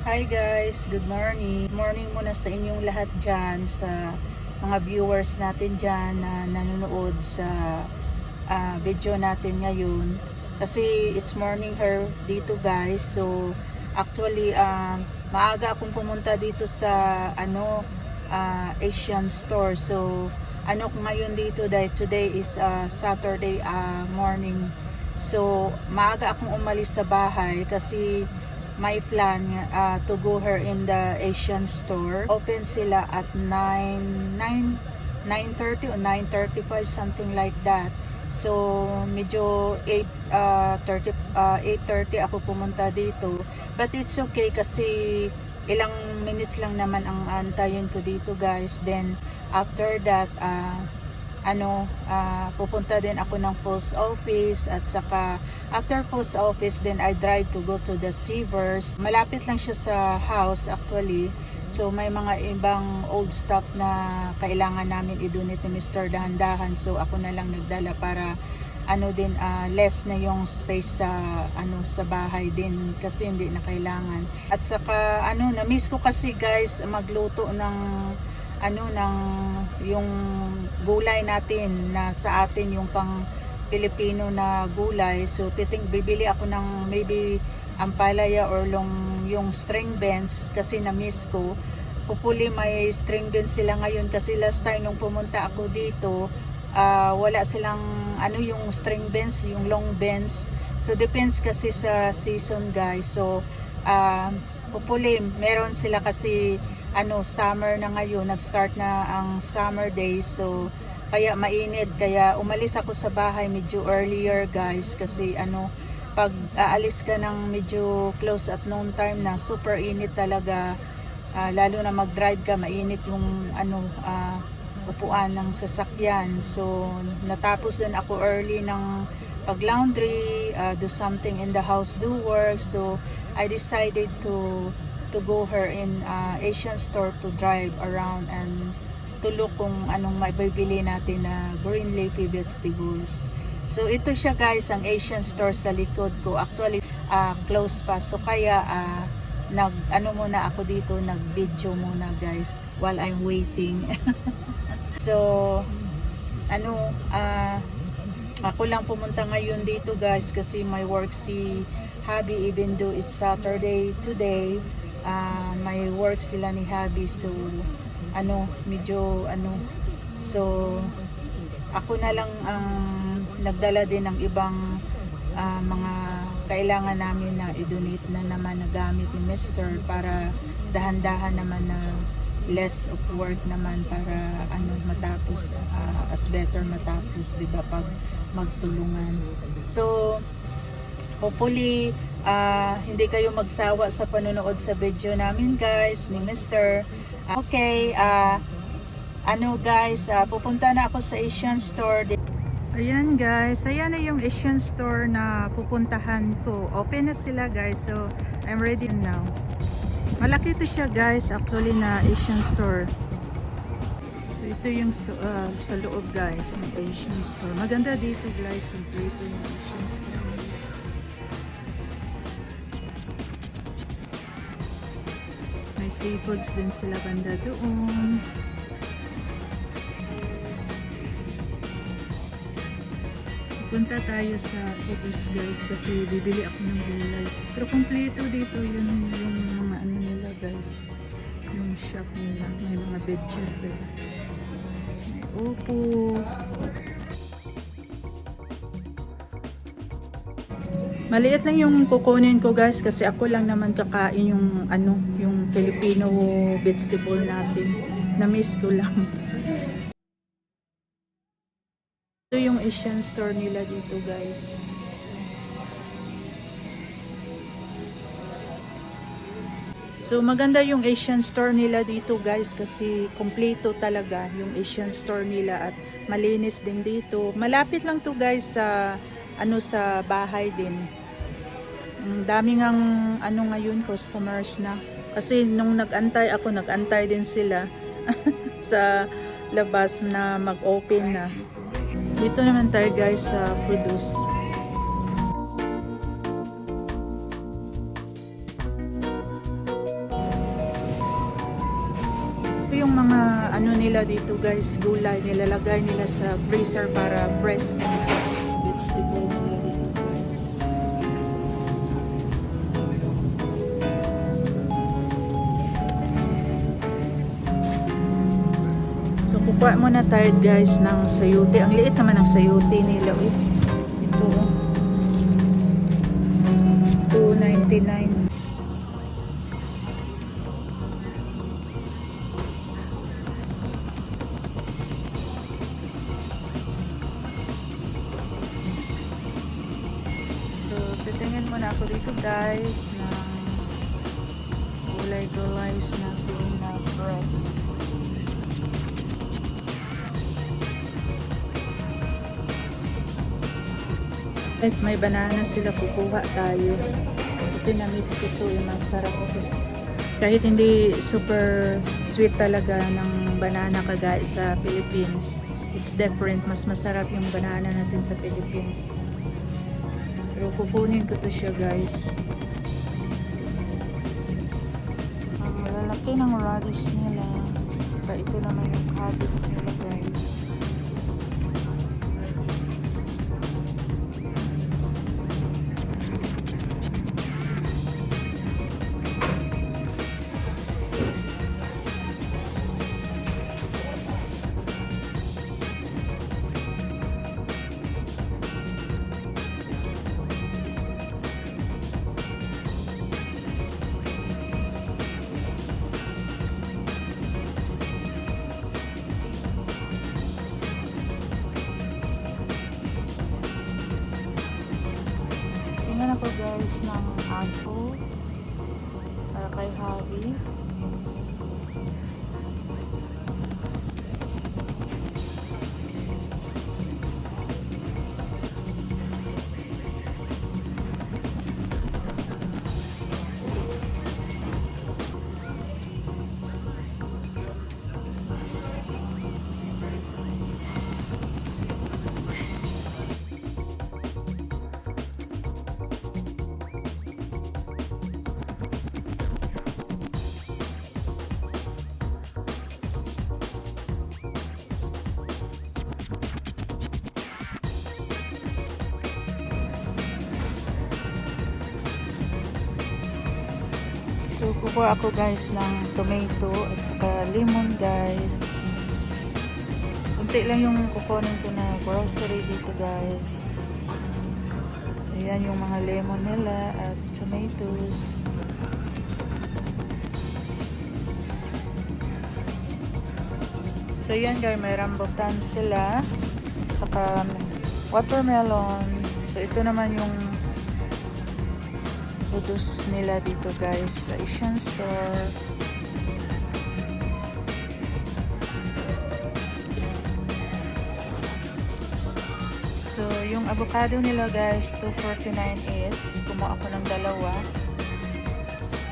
Hi guys, good morning. Good morning muna sa inyong lahat dyan, sa mga viewers natin dyan na nanonood sa video natin ngayon. Kasi it's morning here dito guys. So actually maaga akong pumunta dito sa Asian store. So ngayon dito dahil today is Saturday morning. So maaga akong umalis sa bahay kasi my plan to go her in the Asian store. Open sila at 9:30 or 9:35, something like that. So medyo 8:30 ako pumunta dito. But it's okay kasi ilang minutes lang naman ang antayin ko dito guys. Then after that pupunta din ako ng post office at saka after post office then I drive to go to the Seavers. Malapit lang siya sa house actually. So may mga ibang old stuff na kailangan namin idunit ni Mr. dahan-dahan. So ako na lang nagdala para less na yung space sa bahay din kasi hindi na kailangan. At saka na-miss ko kasi guys magluto ng yung gulay natin na sa atin yung pang Pilipino na gulay. So bibili ako ng maybe ampalaya or yung string beans kasi na-miss ko. Hopefully may string beans sila ngayon kasi last time nung pumunta ako dito wala silang yung string beans, yung long beans. So depends kasi sa season guys. So hopefully meron sila kasi summer na ngayon, nag-start na ang summer days. So kaya mainit, kaya umalis ako sa bahay medyo earlier guys kasi pag aalis ka ng medyo close at noon time na super init talaga. Lalo na mag-drive ka, mainit yung upuan ng sasakyan. So natapos din ako early ng pag-laundry, do something in the house, do work. So I decided to go her in Asian store to drive around and to look kung anong maibibili natin na green leafy vegetables. So ito siya guys, ang Asian store sa likod ko. Actually close pa. So kaya muna ako dito, nag-video muna guys while I'm waiting. So ako lang pumunta ngayon dito guys kasi my work si hubby, even though it's Saturday today. May work sila ni hubby, so so ako na lang ang nagdala din ng ibang mga kailangan namin na i-donate na naman na gamit ni Mr. para dahan-dahan naman na less of work naman para matapos as better matapos, di ba, pag magtulungan. So hopefully hindi kayo magsawa sa panonood sa video namin guys ni Mr. Okay, guys, pupunta na ako sa Asian store. Ayan guys, ayan na yung Asian store na pupuntahan ko. Open na sila guys, so I'm ready now. Malaki to siya guys, actually na Asian store. So ito yung sa loob guys ng Asian store. Maganda dito guys, so dito yung Asian store. May seafoods din sila banda doon. Punta tayo sa foods guys kasi bibili ako ng gulay. Pero kompleto dito yung mga nila guys. Yung shop nila. May mga veggies. May upo. Maliit lang yung kukunin ko guys kasi ako lang naman kakain yung yung Filipino vegetable natin. Na-miss ko lang. Ito yung Asian store nila dito guys. So maganda yung Asian store nila dito guys kasi kompleto talaga yung Asian store nila at malinis din dito. Malapit lang to guys sa sa bahay din. Ang dami ngang ngayon customers na. Kasi nung nag-antay ako, nag-antay din sila sa labas na mag-open na. Dito naman tayo guys sa produce. yung mga ano nila dito guys, gulay nilalagay nila sa freezer para fresh vegetable nila dito guys. So kukuha muna tayo guys ng sayote. Ang liit naman ng sayote nila. Ito $2.99. Titingin muna ako dito guys ng gulay-gulay na green na fresh. Guys, may banana sila, kukuha tayo kasi na-miss ko to, yung masarap ko. Kahit hindi super sweet talaga ng banana kagaya sa Philippines, it's different, mas masarap yung banana natin sa Philippines. Pero kukunin ko to siya guys. Ang lalaki ng radish nila. Saka ito naman yung cabbage nila guys. Tingnan ako guys ng apple para kay Javi. So, kukuha ako guys ng tomato at saka lemon guys. Kunti lang yung kukunin ko na grocery dito guys. Ayan yung mga lemon nila at tomatoes. So, yan guys, may rambutan sila. Saka watermelon. So, ito naman yung produce nila dito guys sa Asian store. So yung avocado nila guys, $2.49 each. Kumuha ako ng dalawa.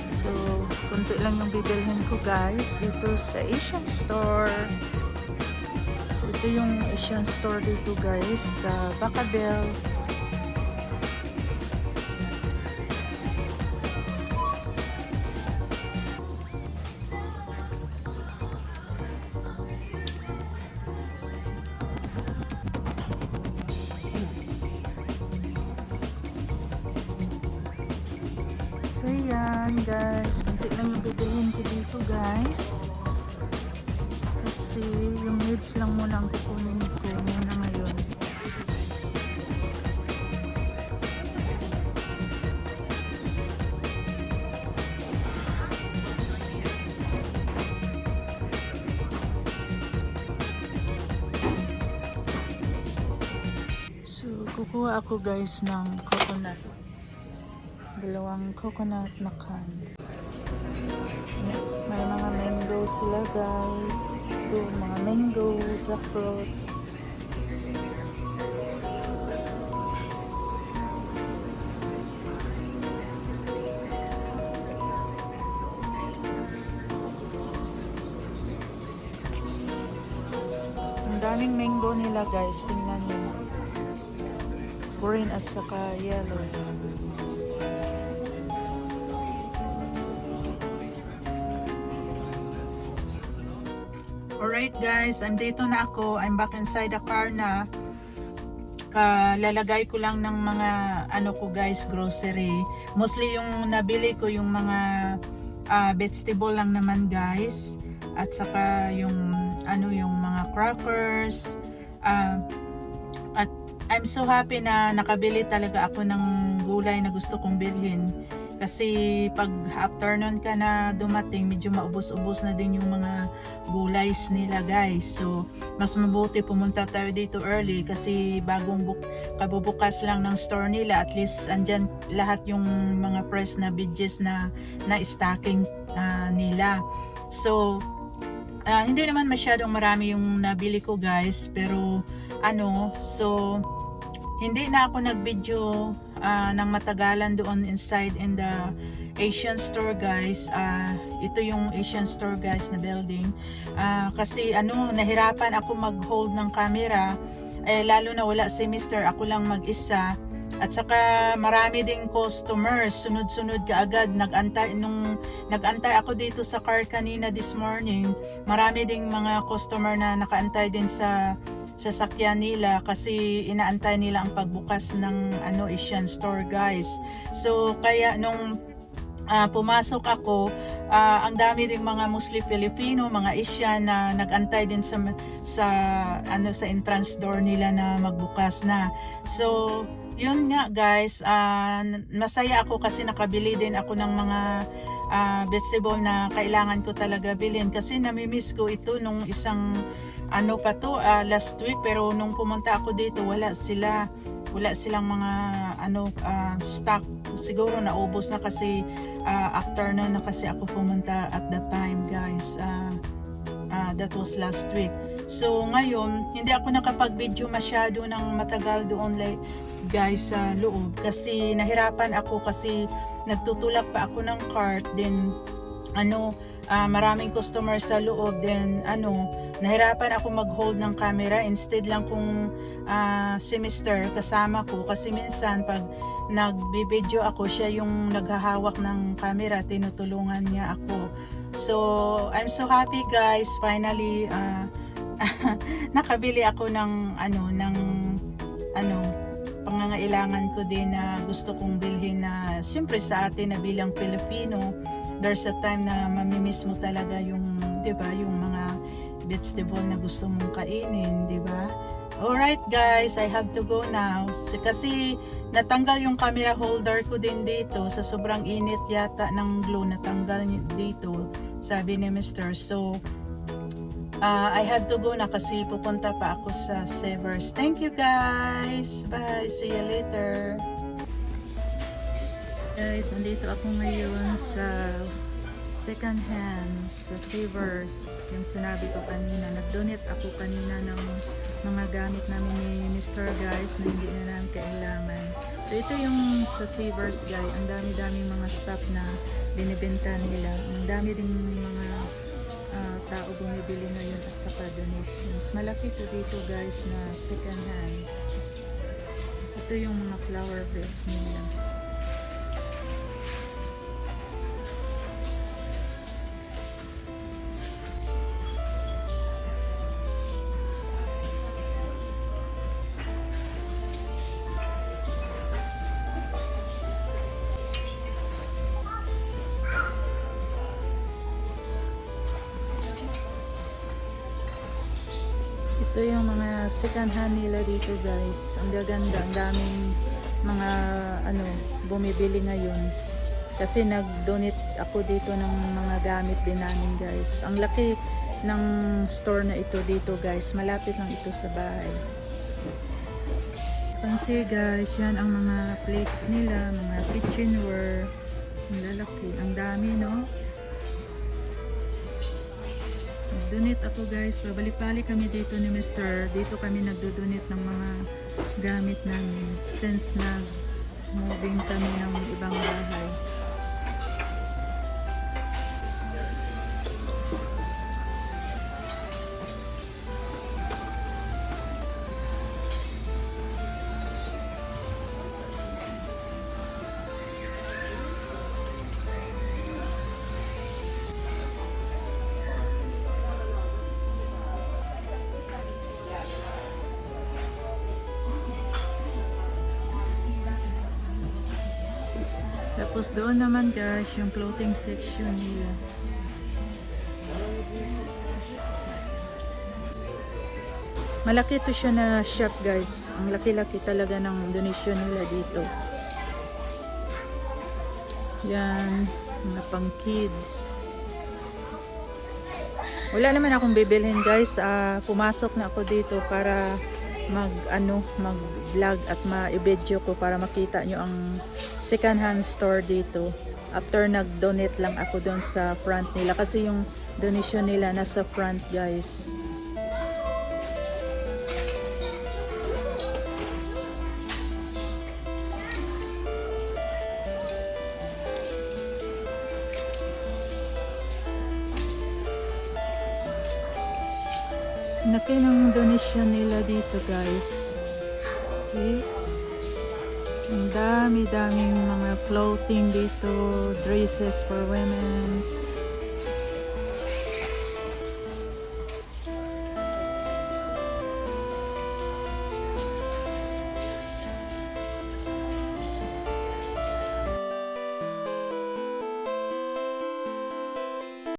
So kunti lang yung bibilhin ko guys dito sa Asian store. So ito yung Asian store dito guys sa Bacabel. So yan guys, kunti lang yung bibilhin ko dito guys. Kasi yung needs lang muna ang kukunin ko muna ngayon. So kukuha ako guys ng coconut. Dalawang coconut na can. May mga mango sila guys. Ito, mga mango, jackfruit. Ang daming mango nila guys. Tingnan nyo. Green at saka yellow. Alright guys, dito na ako. I'm back inside the car na. Kalalagay ko lang ng mga ano ko guys, grocery. Mostly yung nabili ko yung mga vegetable lang naman guys. At saka yung ano yung mga crackers. At I'm so happy na nakabili talaga ako ng gulay na gusto kong bilhin. Kasi pag afternoon ka na dumating, medyo maubos-ubos na din yung mga gulays nila guys. So, mas mabuti pumunta tayo dito early kasi kabubukas lang ng store nila. At least andyan lahat yung mga fresh na veggies na stocking nila. So, hindi naman masyadong marami yung nabili ko guys. Pero, so, hindi na ako nag-video ng matagalan doon inside in the Asian store guys. Ito yung Asian store guys na building. Kasi nahirapan ako mag-hold ng camera. Lalo na wala si Mr. Ako lang mag-isa. At saka marami ding customers. Sunod-sunod kaagad. Nag-antay ako dito sa car kanina this morning. Marami ding mga customer na nakaantay din sa sasakyan nila kasi inaantay nila ang pagbukas ng Asian store guys. So kaya nung pumasok ako, ang dami ding mga Muslim Filipino, mga Asian na nagantay din sa entrance door nila na magbukas na. So yun nga guys, masaya ako kasi nakabili din ako ng mga vegetable na kailangan ko talaga bilhin kasi namimiss ko ito nung isang last week, pero nung pumunta ako dito wala silang mga stock. Siguro naubos na kasi afternoon na kasi ako pumunta at that time guys. That was last week. So ngayon hindi ako nakapag-video masyado ng matagal doon guys sa loob kasi nahirapan ako kasi nagtutulak pa ako ng cart, then maraming customers sa loob, then nahirapan ako mag-hold ng camera. Instead lang kung si Mr. kasama ko kasi minsan pag nagbi-video ako, siya yung naghahawak ng camera, tinutulungan niya ako. So I'm so happy guys, finally nakabili ako ng pangangailangan ko din na gusto kong bilhin na syempre sa atin na bilang Filipino, there's a time na mamimiss mo talaga yung, 'di ba, yung mga vegetable na gusto mong kainin, 'di ba? Alright guys, I have to go now kasi natanggal yung camera holder ko din dito sa sobrang init yata ng glue, natanggal dito, sabi ni Mr. So I have to go na kasi pupunta pa ako sa Severs. Thank you guys, bye, see you later. Guys, andito ako ngayon sa second hand sa Severs. Yung sinabi ko kanina, nag-donate ako kanina ng mga gamit namin ni Mr. guys na hindi na namin kailangan. So ito yung sa Severs guys, ang dami-dami mga stuff na binibenta nila. Ang dami ding mga tao bumibili ngayon at saka donations. Malaki to dito guys na second hands. Ito yung mga flower vase nila. Ito yung mga second hand nila dito guys. Ang gaganda, ang daming mga bumibili ngayon. Kasi nag-donate ako dito ng mga gamit din namin guys. Ang laki ng store na ito dito guys. Malapit lang ito sa bahay. Pansin guys, yan ang mga plates nila, mga kitchenware. Ang lalaki, ang dami no. Donate ako guys, pabalik-balik kami dito ni Mr. Dito kami nagdo-donate ng mga gamit namin since nag-moving kami ng ibang bahay. Tapos doon naman guys, yung clothing section nila. Malaki to siya na shop guys. Ang laki-laki talaga ng donation nila dito. Yan, mga pang kids. Wala naman akong bibilhin guys. Pumasok na ako dito para mag-vlog at ma-video ko para makita nyo ang second hand store dito. After nag-donate lang ako doon sa front nila kasi yung donation nila nasa front guys. Laki ng donation nila dito guys. Okay. Ang dami-daming mga clothing dito, dresses for women's.